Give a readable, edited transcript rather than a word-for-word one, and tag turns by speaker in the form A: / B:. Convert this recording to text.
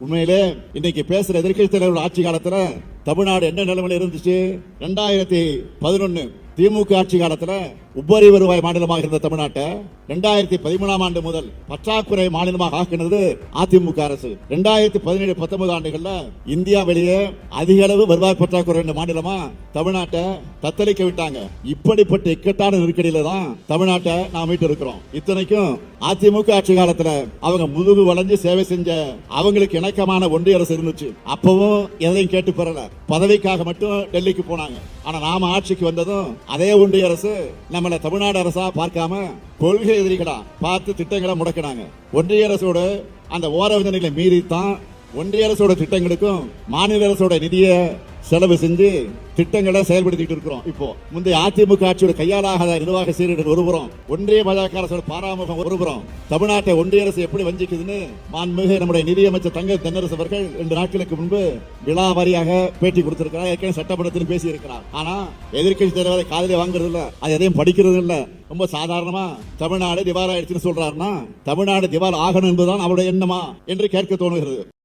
A: உண்மையிலே இன்னைக்கு பேசுற எதிர்க்கட்சி தலைவர் ஆட்சி காலத்துல தமிழ்நாடு என்ன நிலைமையில இருந்துச்சு? 2011 திமுக ஆட்சி காலத்துல உபரி வருவாய் மாநிலமாக இருந்த தமிழ்நாட்டை 2013ஆம் ஆண்டு முதல் பற்றாக்குறை மாநிலமாக ஆக்கினது அதிமுக அரசு. 2017-19 ஆண்டுகள்ல இந்தியாவிலேயே அதிக அளவு வருவாய் பற்றாக்குறை மாநிலமா தமிழ்நாட்டை தத்தளிக்க விட்டாங்க. இப்படிப்பட்ட இக்கட்டான நெருக்கடியில தான் தமிழ்நாட்டை நாம் மீட்டு இருக்கிறோம். இத்தனைக்கும் அதிமுக ஆட்சி காலத்துல அவங்க முதுகு வளைஞ்சு சேவை செஞ்ச அவங்களுக்கு இணக்கமான ஒன்றிய அரசு இருந்துச்சு. அப்பவும் எதையும் கேட்டு பெறல, பதவிக்காக மட்டும் டெல்லிக்கு போனாங்க. ஆனா நாம ஆட்சிக்கு வந்ததும் அதே ஒன்றிய அரசு நம்மள தமிழ்நாடு அரசா பார்க்காம கொள்கை எதிரிகளா பார்த்து திட்டங்களை முடக்கினாங்க. ஒன்றிய அரசோட அந்த ஓரவிதனைகளை மீறித்தான் ஒன்றிய அரசோட திட்டங்களுக்கும் மாநில அரசோட நிதியை செலவு செஞ்சு திட்டங்களை செயல்படுத்திட்டு இருக்கிறோம். இப்போ முந்தைய அதிமுக ஆட்சியோட கையாளாகாத நிர்வாக சீரழிவு ஒருபுறம், ஒன்றிய பாஜக அரசோட பாராமுகம் ஒருபுறம், தமிழ்நாட்டை ஒன்றிய அரசு எப்படி வஞ்சிக்குதுன்னு மாண்புமிகு நம்முடைய நிதியமைச்சர் தங்க தென்னரசு அவர்கள் 2 நாட்களுக்கு முன்பு விழாவாரியாக பேட்டி கொடுத்திருக்கிறார். ஏற்கனவே சட்டமன்றத்தில் பேசி இருக்கிறார். ஆனா எதிர்க்கட்சி தலைவரை காதலி வாங்குறது இல்ல, அது எதையும் படிக்கிறது இல்ல. ரொம்ப சாதாரணமா தமிழ்நாடு திவால் ஆயிடுச்சுன்னு சொல்றாருன்னா தமிழ்நாடு திவால் ஆகணும் என்பதுதான் அவருடைய எண்ணமா என்று கேட்க தோணுகிறது.